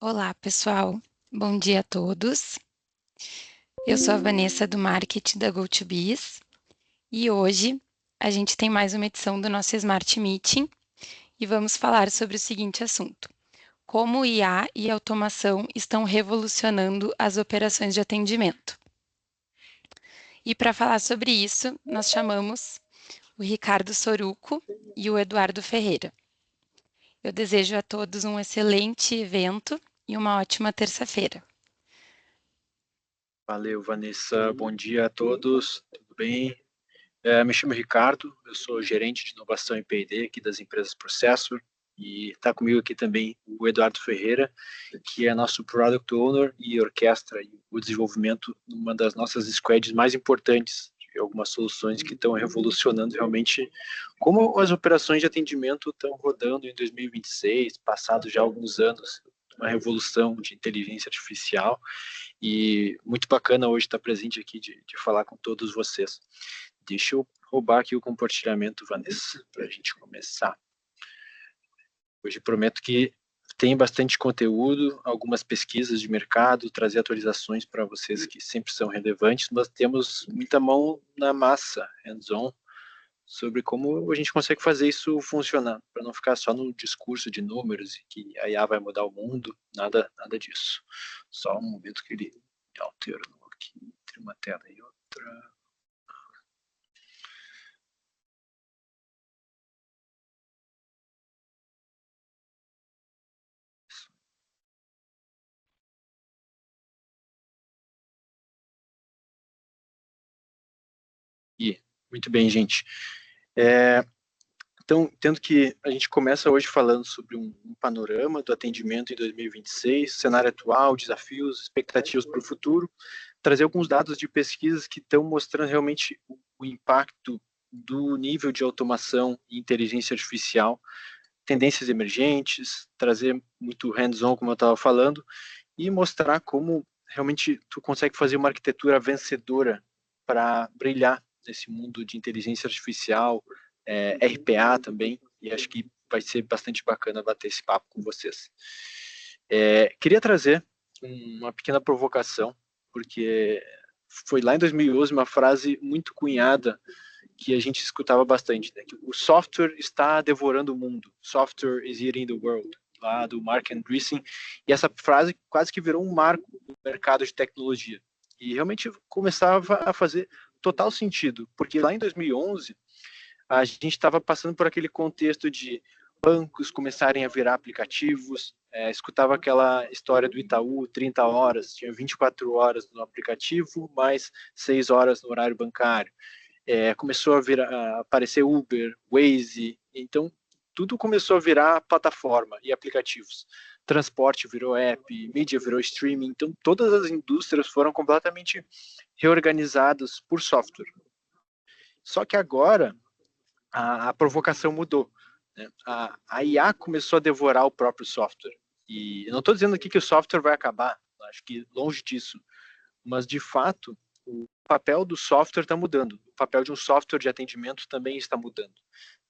Olá, pessoal. Bom dia a todos. Eu sou a Vanessa do marketing da GoToBiz e hoje a gente tem mais uma edição do nosso Smart Meeting e vamos falar sobre o seguinte assunto: como o IA e a automação estão revolucionando as operações de atendimento. E para falar sobre isso, nós chamamos o Ricardo Soruco e o Eduardo Ferreira. Eu desejo a todos um excelente evento e uma ótima terça-feira. Valeu, Vanessa. Bom dia a todos. Tudo bem? Me chamo Ricardo, eu sou gerente de inovação e P&D aqui das empresas Processor e está comigo aqui também o Eduardo Ferreira, que é nosso Product Owner e orquestra o desenvolvimento de uma das nossas squads mais importantes, de algumas soluções que estão revolucionando realmente como as operações de atendimento estão rodando em 2026, passados já alguns anos, uma revolução de inteligência artificial. E muito bacana hoje estar presente aqui de falar com todos vocês. Deixa eu roubar aqui o compartilhamento, Vanessa, para a gente começar. Hoje prometo que tem bastante conteúdo, algumas pesquisas de mercado, trazer atualizações para vocês que sempre são relevantes, mas temos muita mão na massa, hands-on, sobre como a gente consegue fazer isso funcionar, para não ficar só no discurso de números e que a IA vai mudar o mundo, nada disso. Só um momento que ele altera aqui entre uma tela e outra. E muito bem, gente. Então, tendo que a gente começa hoje falando sobre um panorama do atendimento em 2026, cenário atual, desafios, expectativas para o futuro, trazer alguns dados de pesquisas que estão mostrando realmente o impacto do nível de automação e inteligência artificial, tendências emergentes, trazer muito hands-on, como eu estava falando, e mostrar como realmente tu consegue fazer uma arquitetura vencedora para brilhar nesse mundo de inteligência artificial, RPA também, e acho que vai ser bastante bacana bater esse papo com vocês. Queria trazer uma pequena provocação, porque foi lá em 2011 uma frase muito cunhada que a gente escutava bastante, né? Que o software está devorando o mundo, software is eating the world, lá do Mark Andreessen, e essa frase quase que virou um marco no mercado de tecnologia, e realmente começava a fazer total sentido, porque lá em 2011 a gente estava passando por aquele contexto de bancos começarem a virar aplicativos, escutava aquela história do Itaú, 30 horas, tinha 24 horas no aplicativo, mais 6 horas no horário bancário. Começou a aparecer Uber, Waze, então tudo começou a virar plataforma e aplicativos. Transporte virou app, mídia virou streaming, então todas as indústrias foram completamente reorganizadas por software. Só que agora a provocação mudou, né? A IA começou a devorar o próprio software. E eu não estou dizendo aqui que o software vai acabar, acho que longe disso, mas de fato o papel do software está mudando, o papel de um software de atendimento também está mudando,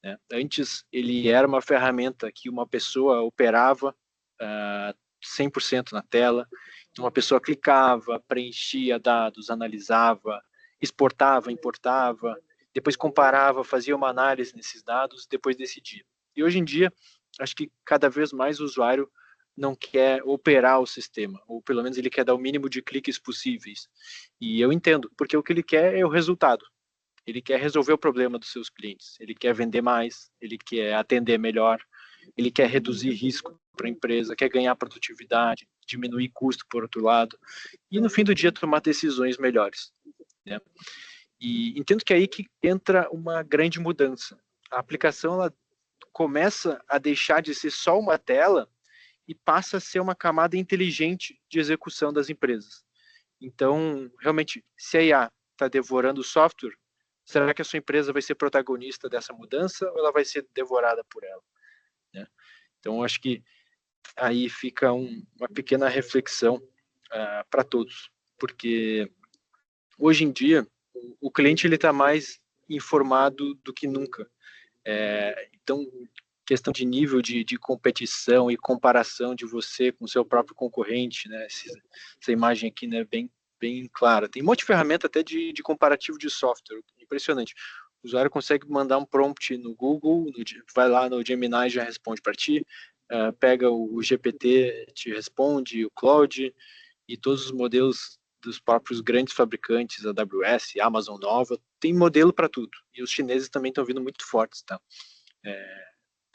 né? Antes ele era uma ferramenta que uma pessoa operava 100% na tela, uma pessoa clicava, preenchia dados, analisava, exportava, importava, depois comparava, fazia uma análise nesses dados, depois decidia. E hoje em dia, acho que cada vez mais o usuário não quer operar o sistema, ou pelo menos ele quer dar o mínimo de cliques possíveis. E eu entendo, porque o que ele quer é o resultado. Ele quer resolver o problema dos seus clientes, ele quer vender mais, ele quer atender melhor, ele quer reduzir risco para a empresa, quer ganhar produtividade, diminuir custo por outro lado, e no fim do dia tomar decisões melhores, né? E entendo que é aí que entra uma grande mudança. A aplicação ela começa a deixar de ser só uma tela e passa a ser uma camada inteligente de execução das empresas. Então, realmente, se a IA está devorando o software, será que a sua empresa vai ser protagonista dessa mudança ou ela vai ser devorada por ela, né? Então, acho que aí fica uma pequena reflexão para todos, porque hoje em dia o cliente ele está mais informado do que nunca. Então, questão de nível de competição e comparação de você com o seu próprio concorrente, né? Essa imagem aqui, né, bem clara. Tem um monte de ferramenta até de comparativo de software, impressionante. O usuário consegue mandar um prompt no Google, vai lá no Gemini e já responde para ti, pega o GPT, te responde, o Claude, e todos os modelos dos próprios grandes fabricantes, AWS, Amazon Nova, tem modelo para tudo. E os chineses também estão vindo muito fortes, tá?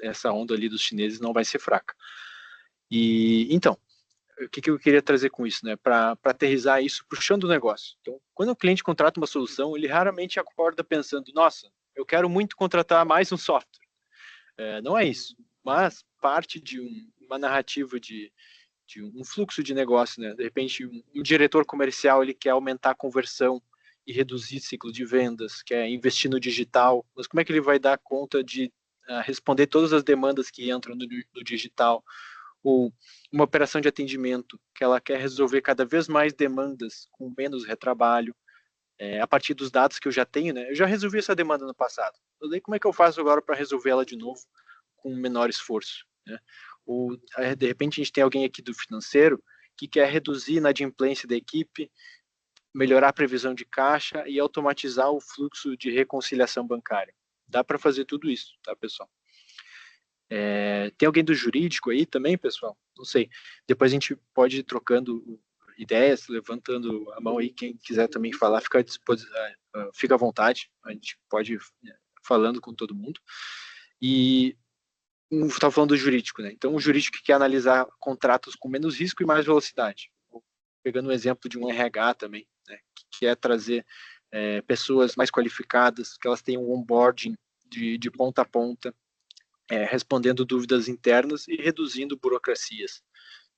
Essa onda ali dos chineses não vai ser fraca. E então, o que eu queria trazer com isso, né? Para aterrizar isso puxando o negócio. Então, quando o cliente contrata uma solução, ele raramente acorda pensando, nossa, eu quero muito contratar mais um software. Não é isso, mas parte de uma narrativa de um fluxo de negócio, né? De repente, um diretor comercial ele quer aumentar a conversão e reduzir ciclo de vendas, quer investir no digital, mas como é que ele vai dar conta de responder todas as demandas que entram no digital? Ou uma operação de atendimento que ela quer resolver cada vez mais demandas com menos retrabalho, a partir dos dados que eu já tenho, né? Eu já resolvi essa demanda no passado. Eu sei como é que eu faço agora para resolver ela de novo com menor esforço, né? Ou de repente a gente tem alguém aqui do financeiro que quer reduzir a inadimplência da equipe, melhorar a previsão de caixa e automatizar o fluxo de reconciliação bancária. Dá para fazer tudo isso, tá, pessoal? Tem alguém do jurídico aí também, pessoal? Não sei. Depois a gente pode ir trocando ideias, levantando a mão aí. Quem quiser também falar, fica à vontade. A gente pode ir falando com todo mundo. E estava falando do jurídico, né? Então, o jurídico quer analisar contratos com menos risco e mais velocidade. Pegando um exemplo de um RH também, né? Que é trazer pessoas mais qualificadas, que elas tenham um onboarding de ponta a ponta, respondendo dúvidas internas e reduzindo burocracias,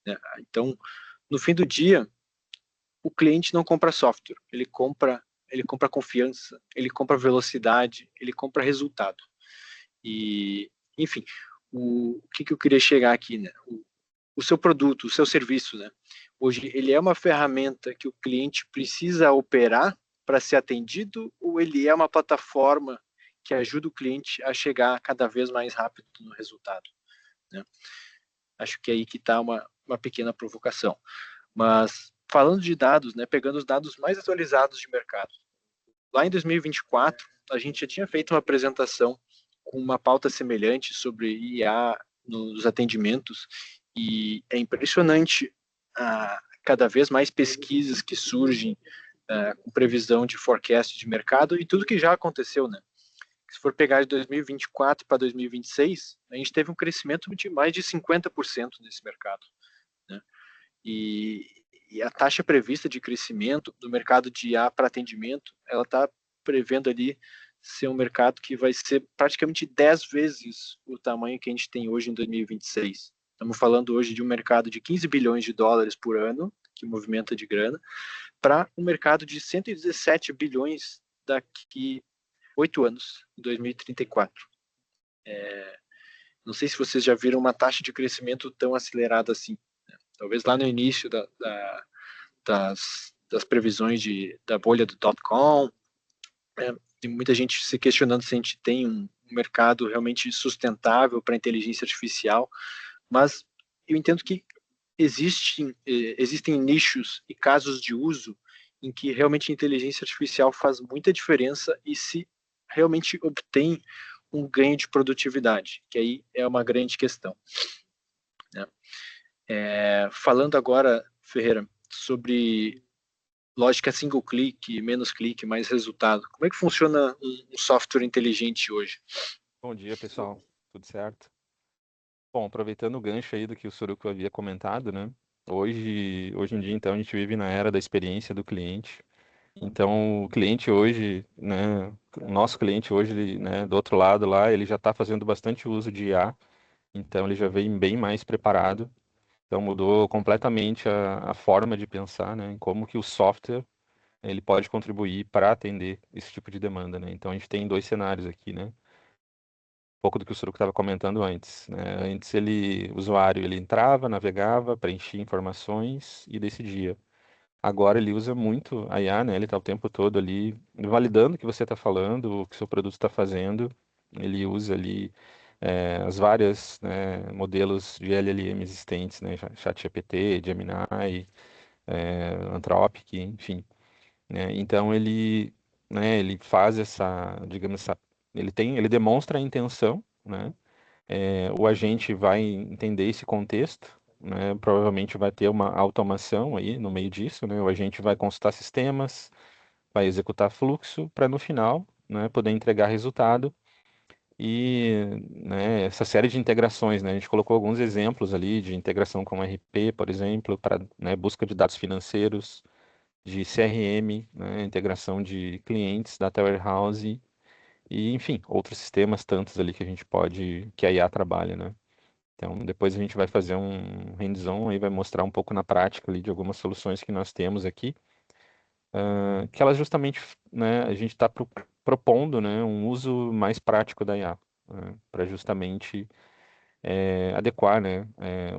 né? Então, no fim do dia, o cliente não compra software, ele compra confiança, ele compra velocidade, ele compra resultado. E, enfim, o que eu queria chegar aqui, né? O seu produto, o seu serviço, né? Hoje, ele é uma ferramenta que o cliente precisa operar para ser atendido ou ele é uma plataforma que ajuda o cliente a chegar cada vez mais rápido no resultado, né? Acho que é aí que está uma pequena provocação. Mas falando de dados, né, pegando os dados mais atualizados de mercado, lá em 2024 a gente já tinha feito uma apresentação com uma pauta semelhante sobre IA nos atendimentos e é impressionante cada vez mais pesquisas que surgem com previsão de forecast de mercado e tudo que já aconteceu, né? Se for pegar de 2024 para 2026, a gente teve um crescimento de mais de 50% nesse mercado, né? E, e a taxa prevista de crescimento do mercado de IA para atendimento, ela está prevendo ali ser um mercado que vai ser praticamente 10 vezes o tamanho que a gente tem hoje em 2026. Estamos falando hoje de um mercado de 15 bilhões de dólares por ano, que movimenta de grana, para um mercado de 117 bilhões daqui 8 anos, em 2034. Não sei se vocês já viram uma taxa de crescimento tão acelerada assim. Talvez lá no início das previsões da bolha do dot-com, tem muita gente se questionando se a gente tem um mercado realmente sustentável para a inteligência artificial, mas eu entendo que existem nichos e casos de uso em que realmente a inteligência artificial faz muita diferença e se realmente obtém um ganho de produtividade, que aí é uma grande questão, né? Falando agora, Ferreira, sobre lógica single click, menos clique, mais resultado. Como é que funciona um software inteligente hoje? Bom dia, pessoal. Tudo certo? Bom, aproveitando o gancho aí do que o Suruco havia comentado, né? Hoje em dia, então, a gente vive na era da experiência do cliente. Então, o cliente hoje, né? O nosso cliente hoje, né, do outro lado lá, ele já está fazendo bastante uso de IA. Então, ele já vem bem mais preparado. Então, mudou completamente a forma de pensar, né? Em como que o software ele pode contribuir para atender esse tipo de demanda, né? Então, a gente tem dois cenários aqui, né? Pouco do que o Suruco estava comentando antes, né? Antes o usuário ele entrava, navegava, preenchia informações e decidia. Agora ele usa muito a IA, né? Ele está o tempo todo ali validando o que você está falando, o que seu produto está fazendo. Ele usa ali as várias, né, modelos de LLM existentes, né, ChatGPT, Gemini, Anthropic, enfim, né? Então ele, né, ele faz essa, digamos, ele demonstra a intenção, né? O agente vai entender esse contexto, né? Provavelmente vai ter uma automação aí no meio disso, né? O agente vai consultar sistemas, vai executar fluxo para no final, né, poder entregar resultado e, né, essa série de integrações, né? A gente colocou alguns exemplos ali de integração com RP, por exemplo, para, né, busca de dados financeiros, de CRM, né, integração de clientes, data warehouse e, enfim, outros sistemas tantos ali que a gente pode, que a IA trabalha, né? Então, depois a gente vai fazer um hands-on e vai mostrar um pouco na prática ali de algumas soluções que nós temos aqui, que elas justamente, né, a gente está propondo, né, um uso mais prático da IA, para justamente adequar, né,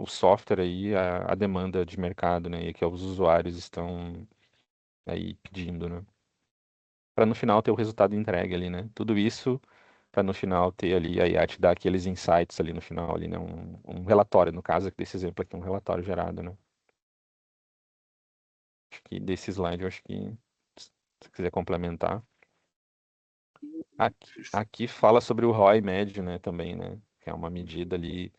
o software aí à demanda de mercado, né, e que os usuários estão aí pedindo, né, para no final ter o resultado entregue ali, né, tudo isso para no final ter ali a IA te dar aqueles insights ali no final ali, né, um relatório, no caso desse exemplo aqui, um relatório gerado, né. Acho que desse slide, eu acho que se você quiser complementar. Aqui fala sobre o ROI médio, né, também, né, que é uma medida ali,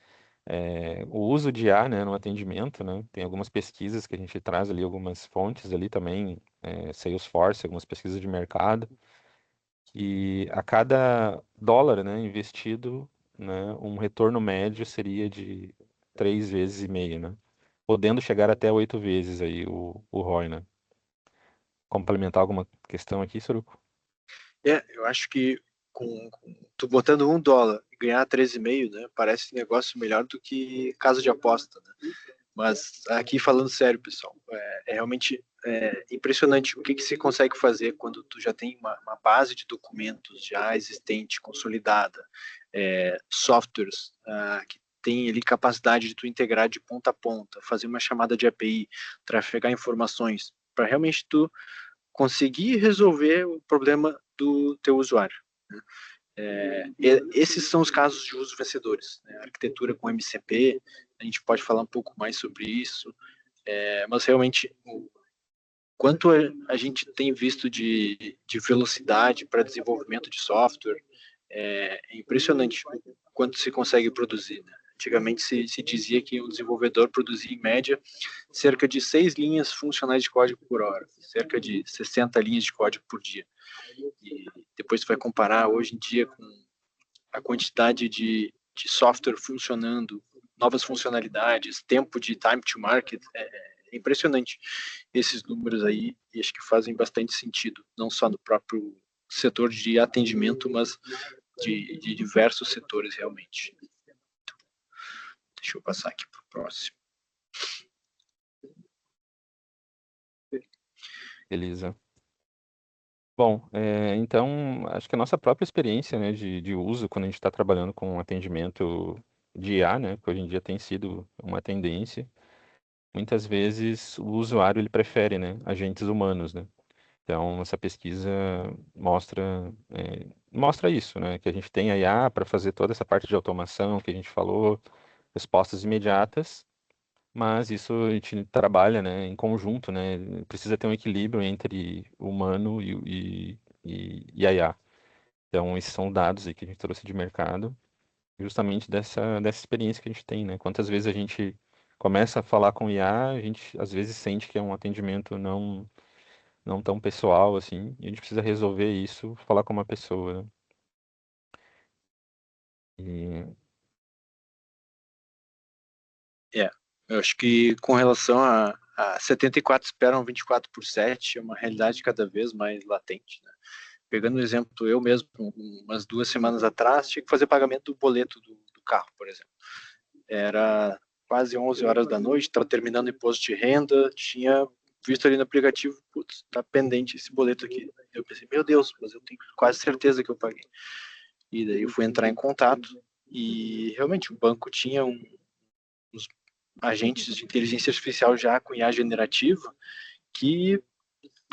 o uso de IA, né, no atendimento, né, tem algumas pesquisas que a gente traz ali, algumas fontes ali também, Salesforce, algumas pesquisas de mercado, que a cada dólar, né, investido, né, um retorno médio seria de 3,5 vezes, né, podendo chegar até 8 vezes aí o ROI, né. Complementar alguma questão aqui, Soruco? Eu acho que tu botando $1 e ganhar 13,5, né? Parece negócio melhor do que casa de aposta, né? Mas aqui falando sério, pessoal, é realmente impressionante o que se consegue fazer quando tu já tem uma base de documentos já existente, consolidada, softwares que tem ali capacidade de tu integrar de ponta a ponta, fazer uma chamada de API, trafegar informações, para realmente tu conseguir resolver o problema do teu usuário, né? Esses são os casos de uso vencedores, né? Arquitetura com MCP, a gente pode falar um pouco mais sobre isso, mas realmente o quanto a gente tem visto de velocidade para desenvolvimento de software é impressionante o quanto se consegue produzir, né? Antigamente se dizia que um desenvolvedor produzia, em média, cerca de 6 linhas funcionais de código por hora, cerca de 60 linhas de código por dia. E depois você vai comparar hoje em dia com a quantidade de software funcionando, novas funcionalidades, tempo de time to market, é impressionante esses números aí, e acho que fazem bastante sentido, não só no próprio setor de atendimento, mas de diversos setores realmente. Deixa eu passar aqui para o próximo. Beleza. Bom, então, acho que a nossa própria experiência, né, de uso, quando a gente está trabalhando com atendimento de IA, né, que hoje em dia tem sido uma tendência, muitas vezes o usuário ele prefere, né, agentes humanos, né? Então, essa pesquisa mostra isso, né, que a gente tem a IA para fazer toda essa parte de automação que a gente falou, respostas imediatas, mas isso a gente trabalha, né, em conjunto, né? Precisa ter um equilíbrio entre o humano e a IA. Então, esses são dados aí que a gente trouxe de mercado, justamente dessa experiência que a gente tem, né? Quantas vezes a gente começa a falar com IA, a gente às vezes sente que é um atendimento não tão pessoal assim, e a gente precisa resolver isso, falar com uma pessoa, né? E Eu acho que com relação a 74 esperam 24/7, é uma realidade cada vez mais latente, né? Pegando o exemplo, eu mesmo, umas 2 semanas atrás, tinha que fazer pagamento do boleto do carro, por exemplo. Era quase 11 horas da noite, estava terminando o imposto de renda, tinha visto ali no aplicativo, putz, tá pendente esse boleto aqui. Eu pensei, meu Deus, mas eu tenho quase certeza que eu paguei. E daí eu fui entrar em contato e realmente o banco tinha uns agentes de inteligência artificial já com IA generativa que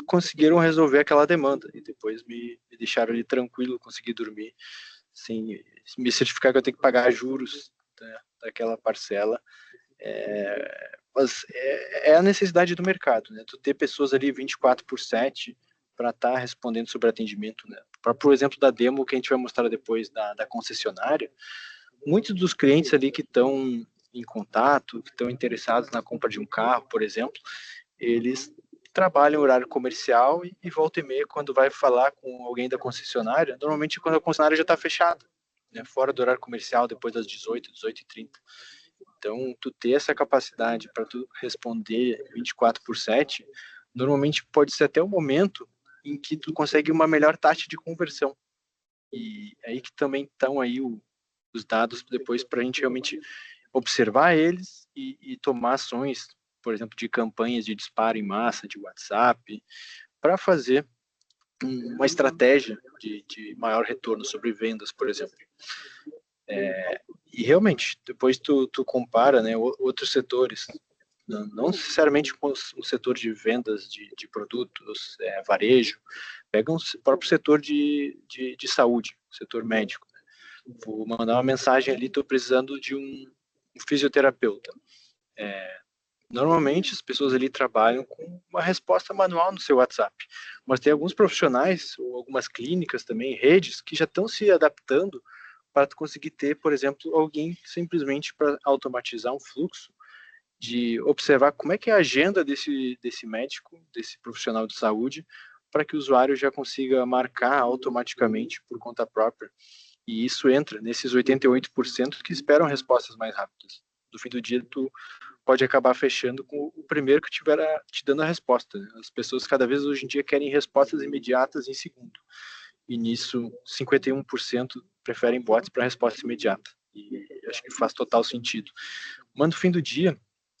conseguiram resolver aquela demanda e depois me deixaram ali tranquilo, consegui dormir sem me certificar que eu tenho que pagar juros, né, daquela parcela. Mas é a necessidade do mercado, né? Tu ter pessoas ali 24/7 para estar respondendo sobre atendimento, né? Por exemplo, da demo que a gente vai mostrar depois da concessionária, muitos dos clientes ali que estão em contato, que estão interessados na compra de um carro, por exemplo, eles trabalham em horário comercial e volta e meia, quando vai falar com alguém da concessionária, normalmente quando a concessionária já está fechada, né? Fora do horário comercial, depois das 18, 18h30. Então, tu ter essa capacidade para tu responder 24/7, normalmente pode ser até o momento em que tu consegue uma melhor taxa de conversão. E aí que também estão aí os dados depois para a gente realmente observar eles e tomar ações, por exemplo, de campanhas de disparo em massa, de WhatsApp, para fazer uma estratégia de maior retorno sobre vendas, por exemplo. E realmente, depois tu compara, né, outros setores, não necessariamente com o setor de vendas de produtos, varejo, pega o próprio setor de saúde, setor médico. Né? Vou mandar uma mensagem ali, estou precisando de um fisioterapeuta. Normalmente as pessoas ali trabalham com uma resposta manual no seu WhatsApp, mas tem alguns profissionais ou algumas clínicas também, redes, que já estão se adaptando para tu conseguir ter, por exemplo, alguém simplesmente para automatizar um fluxo de observar como é que é a agenda desse médico, desse profissional de saúde, para que o usuário já consiga marcar automaticamente por conta própria. E isso entra nesses 88% que esperam respostas mais rápidas. No fim do dia, tu pode acabar fechando com o primeiro que estiver te dando a resposta. Né? As pessoas cada vez hoje em dia querem respostas imediatas em segundo. E nisso, 51% preferem bots para resposta imediata. E acho que faz total sentido. Mas no fim do dia,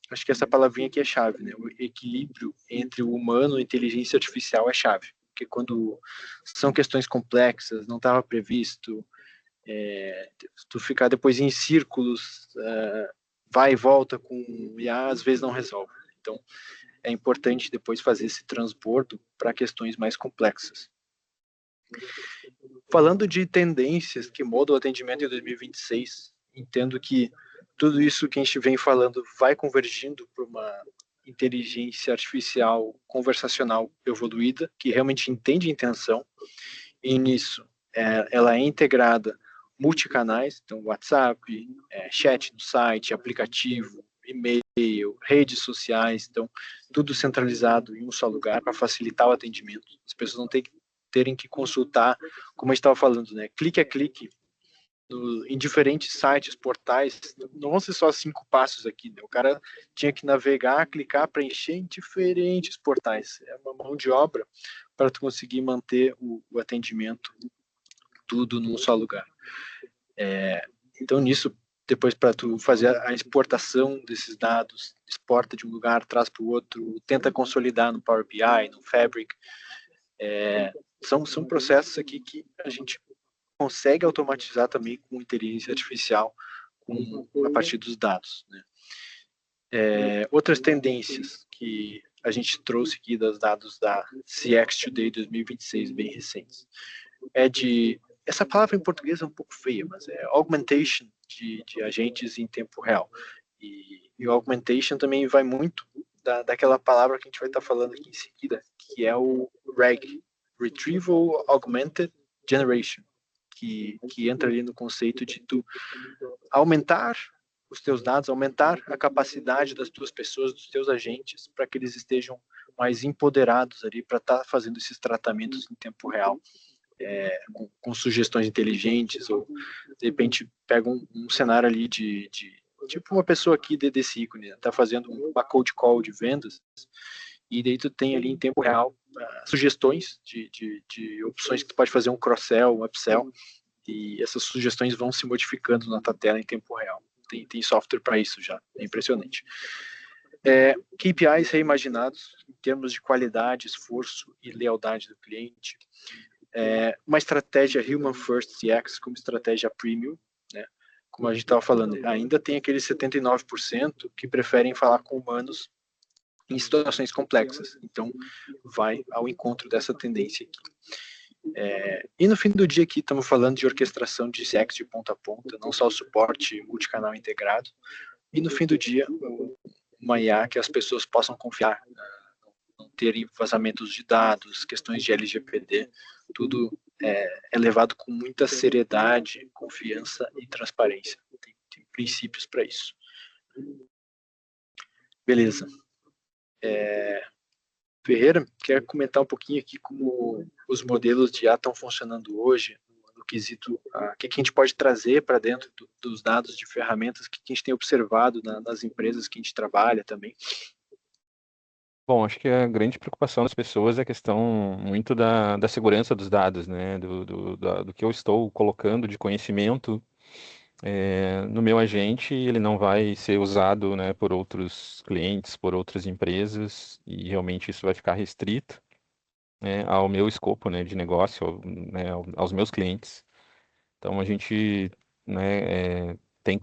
acho que essa palavrinha aqui é chave, né? O equilíbrio entre o humano e a inteligência artificial é chave. Porque quando são questões complexas, não estava previsto, tu ficar depois em círculos, vai e volta com IA, às vezes não resolve. Então, é importante depois fazer esse transbordo para questões mais complexas. Falando de tendências que mudam o atendimento em 2026, entendo que tudo isso que a gente vem falando vai convergindo para uma inteligência artificial conversacional evoluída, que realmente entende a intenção, e nisso ela é integrada multicanais, então WhatsApp, chat do site, aplicativo, e-mail, redes sociais, então tudo centralizado em um só lugar para facilitar o atendimento. As pessoas não terem que consultar, como a gente estava falando, né, clique a clique, em diferentes sites, portais, não vão ser só 5 passos aqui, né? O cara tinha que navegar, clicar, preencher em diferentes portais. É uma mão de obra para tu conseguir manter o atendimento tudo num só lugar. Então, nisso, depois para tu fazer a exportação desses dados, exporta de um lugar, traz para o outro, tenta consolidar no Power BI, no Fabric. São processos aqui que a gente consegue automatizar também com inteligência artificial a partir dos dados. Né? Outras tendências que a gente trouxe aqui dos dados da CX Today 2026, bem recentes, essa palavra em português é um pouco feia, mas é augmentation de agentes em tempo real. E o augmentation também vai muito daquela palavra que a gente vai estar falando aqui em seguida, que é o RAG, Retrieval Augmented Generation, que entra ali no conceito de tu aumentar os teus dados, aumentar a capacidade das tuas pessoas, dos teus agentes, para que eles estejam mais empoderados ali para estar fazendo esses tratamentos em tempo real. Com sugestões inteligentes, ou de repente pega um cenário ali de tipo uma pessoa aqui desse ícone, está fazendo uma cold call de vendas, e daí tu tem ali em tempo real sugestões de opções que tu pode fazer um cross-sell, um upsell, e essas sugestões vão se modificando na tua tela em tempo real. Tem software para isso já, é impressionante. KPIs reimaginados em termos de qualidade, esforço e lealdade do cliente. Uma estratégia Human First CX como estratégia premium, né? Como a gente estava falando, ainda tem aqueles 79% que preferem falar com humanos em situações complexas. Então, vai ao encontro dessa tendência aqui. E no fim do dia aqui estamos falando de orquestração de CX de ponta a ponta, não só o suporte multicanal integrado. E no fim do dia, uma IA que as pessoas possam confiar, não terem vazamentos de dados, questões de LGPD, tudo é levado com muita seriedade, confiança e transparência. Tem princípios para isso. Beleza. Ferreira, quer comentar um pouquinho aqui como os modelos de IA estão funcionando hoje, no quesito, o que a gente pode trazer para dentro dos dados de ferramentas que a gente tem observado nas empresas que a gente trabalha também? Bom, acho que a grande preocupação das pessoas é a questão muito da segurança dos dados, né? Do que eu estou colocando de conhecimento no meu agente, ele não vai ser usado, né, por outros clientes, por outras empresas, e realmente isso vai ficar restrito, né, ao meu escopo, né, de negócio, né, aos meus clientes. Então a gente, né, tem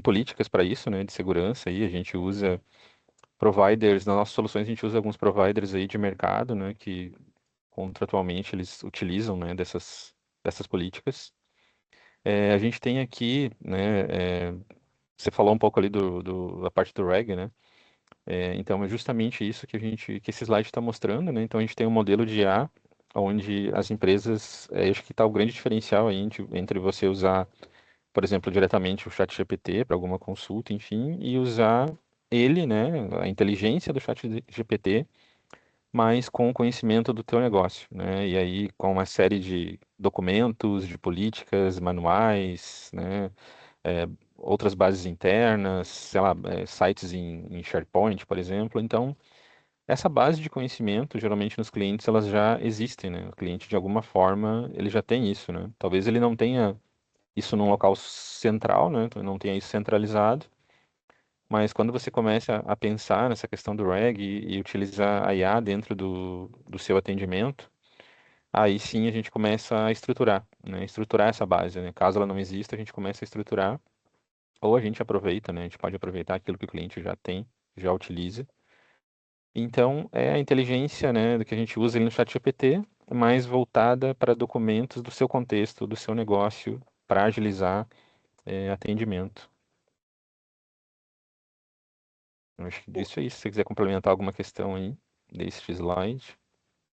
políticas para isso, né, de segurança, aí a gente usa providers, nas nossas soluções a gente usa alguns providers aí de mercado, né, que contratualmente eles utilizam, né, dessas políticas. A gente tem aqui, né, você falou um pouco ali da parte do REG, né? Então é justamente isso que esse slide está mostrando, né? Então a gente tem um modelo de IA onde as empresas, acho que está o grande diferencial aí entre você usar, por exemplo, diretamente o ChatGPT para alguma consulta, enfim, e usar ele, né, a inteligência do ChatGPT, mas com o conhecimento do teu negócio, né? E aí com uma série de documentos, de políticas, manuais, né? é, Outras bases internas, sei lá, sites em SharePoint, por exemplo. Então, essa base de conhecimento, geralmente nos clientes, elas já existem, né? O cliente, de alguma forma, ele já tem isso, né? Talvez ele não tenha isso num local central, né? Então, não tenha isso centralizado, mas quando você começa a pensar nessa questão do RAG e utilizar a IA dentro do seu atendimento, aí sim a gente começa a estruturar, né? Estruturar essa base, né? Caso ela não exista, a gente começa a estruturar. Ou a gente aproveita, né? A gente pode aproveitar aquilo que o cliente já tem, já utiliza. Então, é a inteligência, né, do que a gente usa ali no ChatGPT, mais voltada para documentos do seu contexto, do seu negócio, para agilizar atendimento. Eu acho que disso é isso. Se você quiser complementar alguma questão aí desse slide.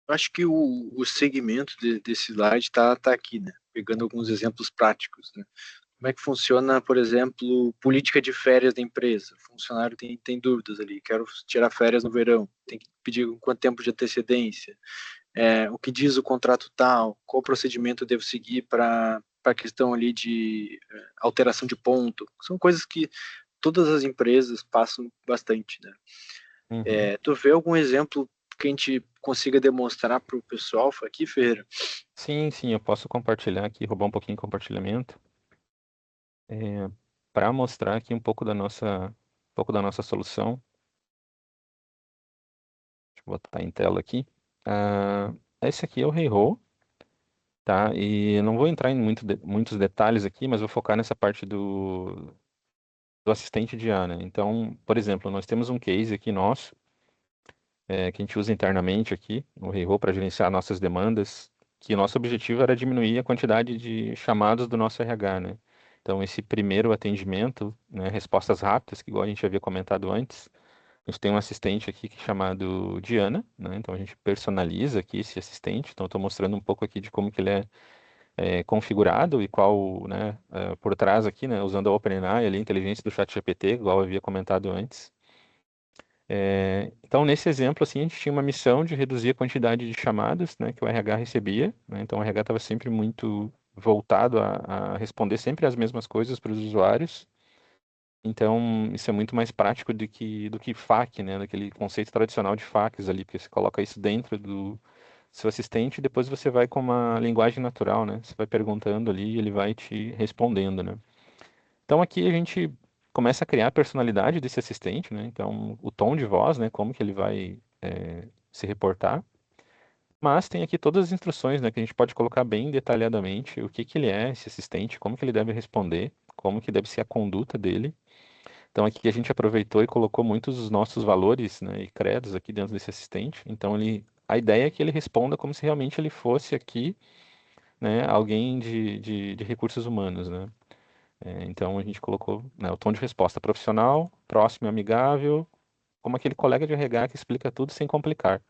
Acho que o segmento desse slide está aqui, né? Pegando alguns exemplos práticos, né? Como é que funciona, por exemplo, política de férias da empresa? O funcionário tem dúvidas ali, quero tirar férias no verão, tem que pedir com quanto tempo de antecedência, o que diz o contrato tal, qual procedimento eu devo seguir para a questão ali de alteração de ponto. São coisas que todas as empresas passam bastante, né? Uhum. Tu vê algum exemplo que a gente consiga demonstrar para o pessoal aqui, Ferreira? Sim, sim, eu posso compartilhar aqui, roubar um pouquinho de compartilhamento, para mostrar aqui um pouco da nossa solução. Deixa eu botar em tela aqui. Esse aqui é o Heiho, tá? E eu não vou entrar em muitos detalhes aqui, mas vou focar nessa parte do assistente de IA, né? Então, por exemplo, nós temos um case aqui nosso, que a gente usa internamente aqui, no Heiho, para gerenciar nossas demandas, que o nosso objetivo era diminuir a quantidade de chamados do nosso RH, né? Então, esse primeiro atendimento, né, respostas rápidas, que igual a gente havia comentado antes, a gente tem um assistente aqui que é chamado Diana, né? Então a gente personaliza aqui esse assistente. Então eu estou mostrando um pouco aqui de como que ele é configurado e qual, né, por trás aqui, né, usando a OpenAI ali, a inteligência do ChatGPT, igual eu havia comentado antes. Então nesse exemplo assim a gente tinha uma missão de reduzir a quantidade de chamadas, né, que o RH recebia, né? Então o RH estava sempre muito voltado a responder sempre as mesmas coisas para os usuários. Então, isso é muito mais prático do que FAQ, né? Daquele conceito tradicional de FAQs ali, porque você coloca isso dentro do seu assistente e depois você vai com uma linguagem natural, né? Você vai perguntando ali e ele vai te respondendo, né? Então, aqui a gente começa a criar a personalidade desse assistente, né? Então, o tom de voz, né? Como que ele vai se reportar. Mas tem aqui todas as instruções, né? Que a gente pode colocar bem detalhadamente o que que ele é, esse assistente, como que ele deve responder, como que deve ser a conduta dele. Então aqui a gente aproveitou e colocou muitos dos nossos valores, né, e credos aqui dentro desse assistente. Então ele a ideia é que ele responda como se realmente ele fosse aqui, né, alguém de recursos humanos, né? Então a gente colocou, né, o tom de resposta profissional, próximo e amigável, como aquele colega de RH que explica tudo sem complicar.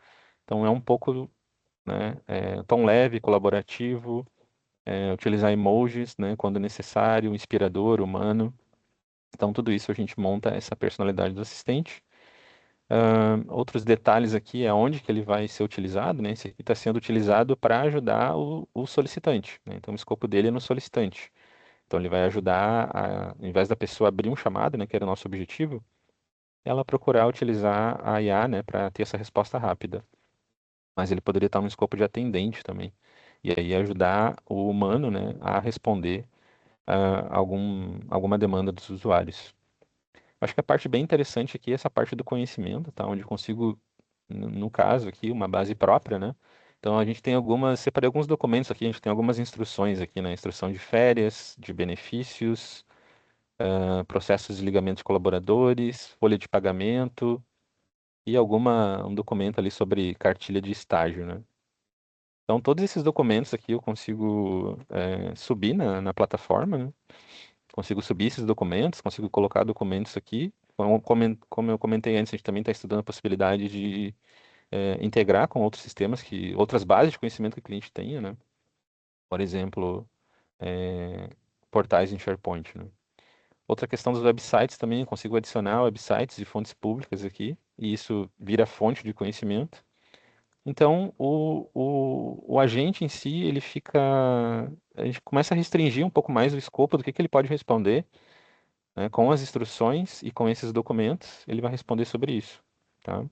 Então é um pouco, né, tom leve, colaborativo, utilizar emojis, né, quando necessário, inspirador, humano. Então tudo isso a gente monta essa personalidade do assistente. Outros detalhes aqui é onde que ele vai ser utilizado, né? Esse aqui está sendo utilizado para ajudar o solicitante, né? Então o escopo dele é no solicitante. Então ele vai ajudar, ao invés da pessoa abrir um chamado, né, que era o nosso objetivo, ela procurar utilizar a IA, né, para ter essa resposta rápida. Mas ele poderia estar no escopo de atendente também. E aí ajudar o humano, né, a responder alguma demanda dos usuários. Acho que a parte bem interessante aqui é essa parte do conhecimento, tá? Onde eu consigo, no caso aqui, uma base própria, né? Então a gente tem separei alguns documentos aqui, a gente tem algumas instruções aqui, né? Instrução de férias, de benefícios, processos de ligamento de colaboradores, folha de pagamento e um documento ali sobre cartilha de estágio, né? Então todos esses documentos aqui eu consigo subir na plataforma, né? Consigo subir esses documentos, consigo colocar documentos aqui. Como eu comentei antes, a gente também está estudando a possibilidade de integrar com outros sistemas, outras bases de conhecimento que o cliente tenha, né? Por exemplo, eh, portais em SharePoint, né? Outra questão dos websites também, eu consigo adicionar websites de fontes públicas aqui, e isso vira fonte de conhecimento. Então, o agente em si, a gente começa a restringir um pouco mais o escopo do que ele pode responder, né, com as instruções e com esses documentos, ele vai responder sobre isso, tá?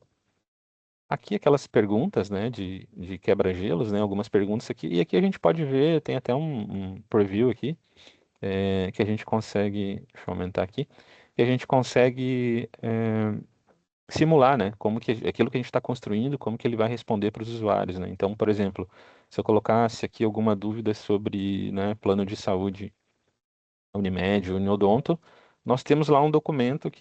Aqui aquelas perguntas, né, de quebra-gelos, né, algumas perguntas aqui, e aqui a gente pode ver, tem até um preview aqui, que a gente consegue, deixa eu aumentar aqui, que a gente consegue simular, né, como que aquilo que a gente está construindo, como que ele vai responder para os usuários, né? Então, por exemplo, se eu colocasse aqui alguma dúvida sobre, né, plano de saúde Unimed, Uniodonto, nós temos lá um documento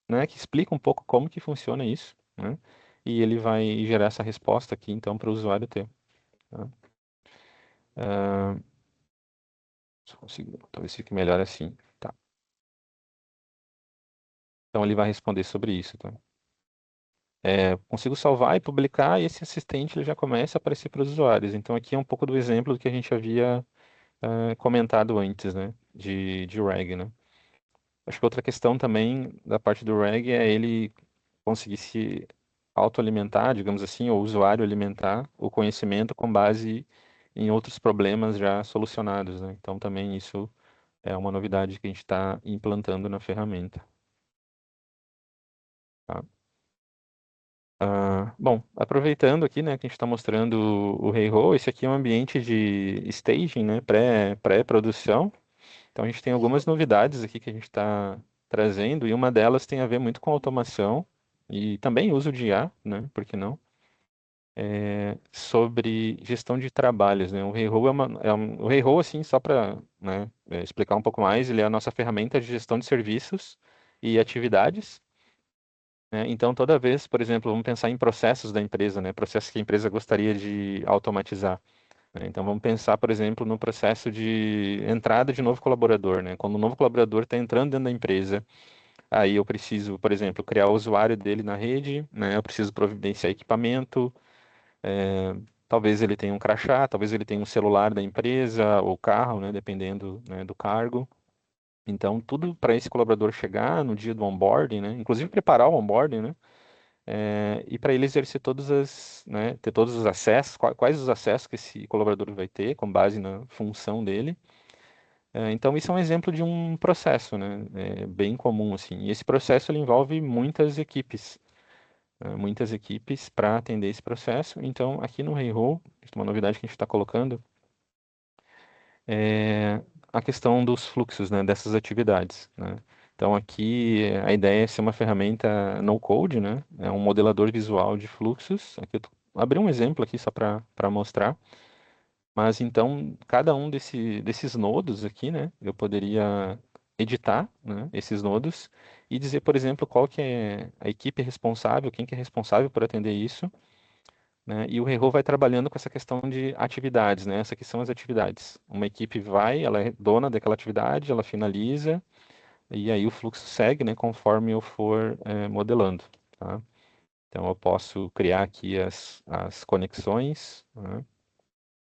né, que explica um pouco como que funciona isso, né? E ele vai gerar essa resposta aqui, então, para o usuário ter. Tá? Ah, se eu conseguir, talvez fique melhor assim. Tá. Então, ele vai responder sobre isso, tá? Consigo salvar e publicar, e esse assistente ele já começa a aparecer para os usuários. Então, aqui é um pouco do exemplo do que a gente havia comentado antes, né? De RAG, né? Acho que outra questão também da parte do RAG é ele conseguir se autoalimentar, digamos assim, ou o usuário alimentar o conhecimento com base em outros problemas já solucionados, né? Então também isso é uma novidade que a gente está implantando na ferramenta. Tá? Bom, aproveitando aqui, né, que a gente está mostrando o Hey-Ho, esse aqui é um ambiente de staging, né, pré-produção. Então a gente tem algumas novidades aqui que a gente está trazendo, e uma delas tem a ver muito com automação e também uso de IA, né, por que não? Sobre gestão de trabalhos, né? O Hey-Ho o Hey-Ho, assim, só para, né, explicar um pouco mais, ele é a nossa ferramenta de gestão de serviços e atividades, né? Então, toda vez, por exemplo, vamos pensar em processos da empresa, né? Processos que a empresa gostaria de automatizar, né? Então, vamos pensar, por exemplo, no processo de entrada de novo colaborador, né? Quando o novo colaborador está entrando dentro da empresa, aí eu preciso, por exemplo, criar o usuário dele na rede, né? Eu preciso providenciar equipamento. Talvez ele tenha um crachá, talvez ele tenha um celular da empresa ou carro, né, dependendo, né, do cargo. Então, tudo para esse colaborador chegar no dia do onboarding, né, inclusive preparar o onboarding, né, e para ele exercer né, ter todos os acessos, quais os acessos que esse colaborador vai ter, com base na função dele. Então, isso é um exemplo de um processo, né, bem comum, assim. E esse processo ele envolve muitas equipes para atender esse processo. Então, aqui no Hey-Ho, uma novidade que a gente está colocando é a questão dos fluxos, né, dessas atividades, né? Então, aqui a ideia é ser uma ferramenta no-code, né? É um modelador visual de fluxos. Aqui abri um exemplo aqui só para mostrar. Mas então, cada um desses nodos aqui, né, eu poderia editar, né, esses nodos e dizer, por exemplo, qual que é a equipe responsável, quem que é responsável por atender isso. né? E o Reiho vai trabalhando com essa questão de atividades, né? Essas aqui são as atividades. Uma equipe vai, ela é dona daquela atividade, ela finaliza, e aí o fluxo segue, né? Conforme eu for modelando, tá? Então eu posso criar aqui as conexões, né?